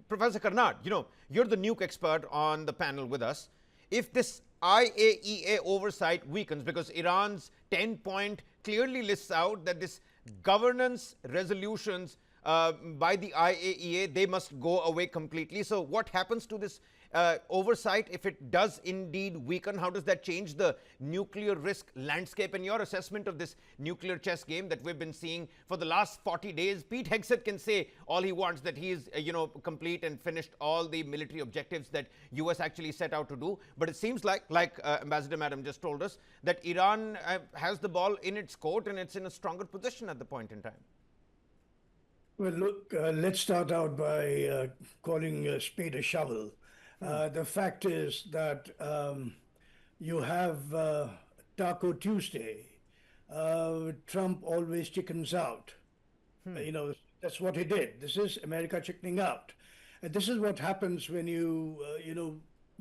Professor Karnad, you're the nuke expert on the panel with us. If this IAEA oversight weakens, because Iran's 10-point clearly lists out that this governance resolutions by the IAEA, they must go away completely. So what happens to this oversight if it does indeed weaken? How does that change the nuclear risk landscape? And your assessment of this nuclear chess game that we've been seeing for the last 40 days? Pete Hegseth can say all he wants, that he is complete and finished all the military objectives that US actually set out to do. But it seems like Ambassador Madam just told us, that Iran has the ball in its court and it's in a stronger position at the point in time. Well, look, let's start out by calling a spade a shovel. The fact is that you have Taco Tuesday. Trump always chickens out. That's what he did. This is America chickening out. And this is what happens when you,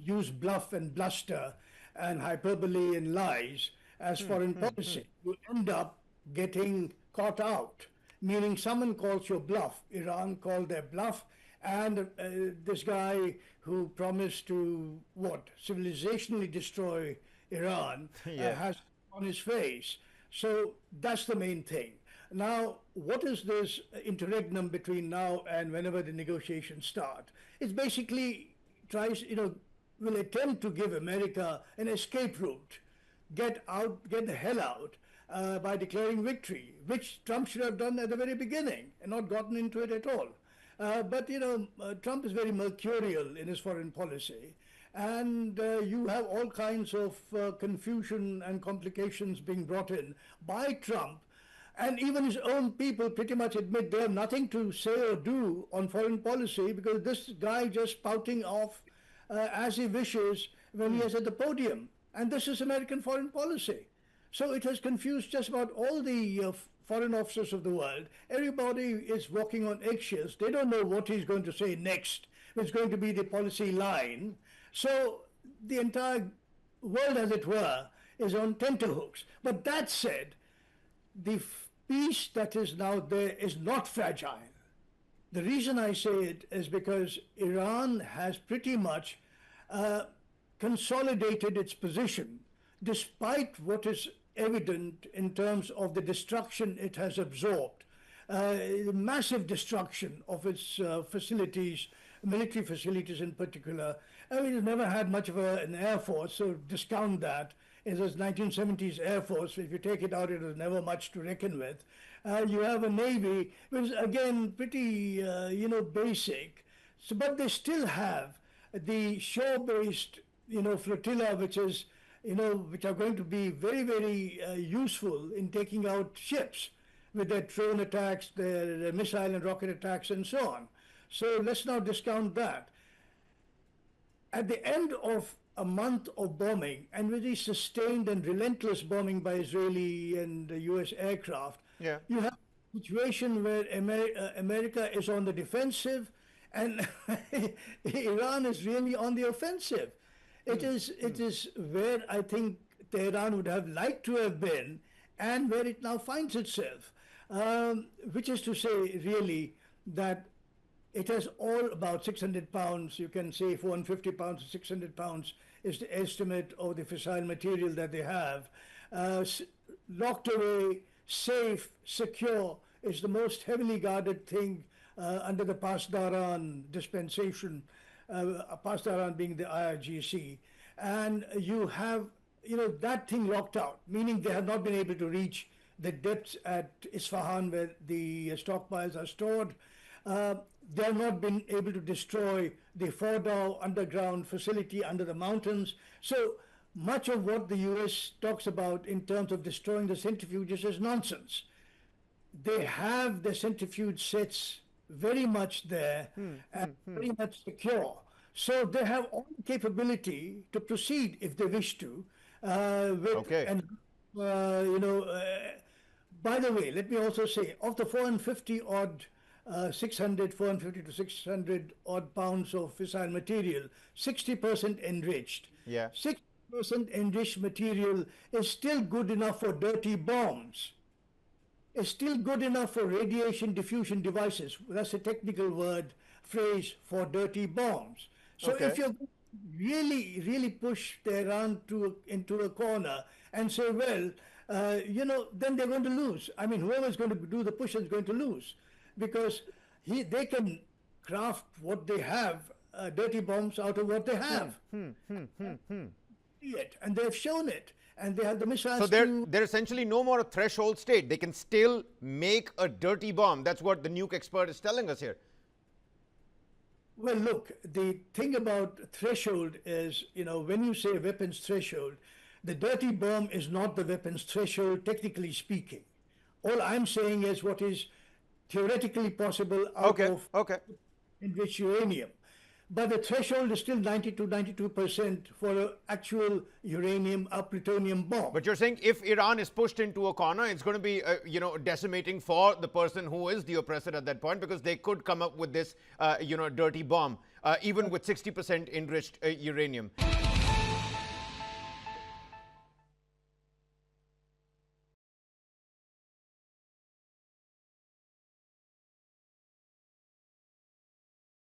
use bluff and bluster and hyperbole and lies as foreign policy. You end up getting caught out, meaning someone calls your bluff. Iran called their bluff. And this guy who promised to, civilizationally destroy Iran has on his face. So that's the main thing. Now, what is this interregnum between now and whenever the negotiations start? It's basically tries, will attempt to give America an escape route, get the hell out by declaring victory, which Trump should have done at the very beginning and not gotten into it at all. But Trump is very mercurial in his foreign policy, and you have all kinds of confusion and complications being brought in by Trump, and even his own people pretty much admit they have nothing to say or do on foreign policy, because this guy just spouting off as he wishes when he is at the podium, and this is American foreign policy. So it has confused just about all the foreign officers of the world. Everybody is walking on eggshells. They don't know what he's going to say next. It's going to be the policy line. So the entire world, as it were, is on tenterhooks. But that said, the peace that is now there is not fragile. The reason I say it is because Iran has pretty much consolidated its position, despite what is evident in terms of the destruction it has absorbed, massive destruction of its facilities, military facilities in particular. I mean, it's never had much of an air force, so discount that. It was 1970s Air Force. If you take it out, it was never much to reckon with. You have a Navy, which is again pretty, basic. So, but they still have the shore-based, flotilla, which is which are going to be very, very useful in taking out ships with their drone attacks, their missile and rocket attacks, and so on. So let's not discount that. At the end of a month of bombing, and very sustained and relentless bombing by Israeli and US aircraft, you have a situation where America is on the defensive and Iran is really on the offensive. It is where I think Tehran would have liked to have been, and where it now finds itself, which is to say, really, that it has all about 600 pounds. You can say 450 pounds to 600 pounds is the estimate of the fissile material that they have. Locked away, safe, secure, is the most heavily guarded thing under the Pasdaran dispensation. Pasdaran being the IRGC, and you have that thing locked out, meaning they have not been able to reach the depths at Isfahan where the stockpiles are stored. They have not been able to destroy the Fordow underground facility under the mountains. So much of what the US talks about in terms of destroying the centrifuges is nonsense. They have the centrifuge sets very much there and very much secure. So they have all the capability to proceed if they wish to. And by the way, let me also say, of the 450 odd, 450 to 600 odd pounds of fissile material, 60% enriched. 60% enriched material is still good enough for dirty bombs. It's still good enough for radiation diffusion devices. That's a technical word phrase for dirty bombs. So Okay. if you're really push Tehran into a corner and say, well, then they're going to lose. I mean, whoever's going to do the push is going to lose, because they can craft what they have, dirty bombs out of what they have. And they've shown it. And they have the missiles. So they're essentially no more a threshold state. They can still make a dirty bomb. That's what the nuke expert is telling us here. Well, look, the thing about threshold is, when you say weapons threshold, the dirty bomb is not the weapons threshold, technically speaking. All I'm saying is what is theoretically possible out of enriched uranium. But the threshold is still 90 to 92% for an actual uranium or plutonium bomb. But you're saying if Iran is pushed into a corner, it's going to be, decimating for the person who is the oppressor at that point, because they could come up with this, dirty bomb, even with 60% enriched uranium.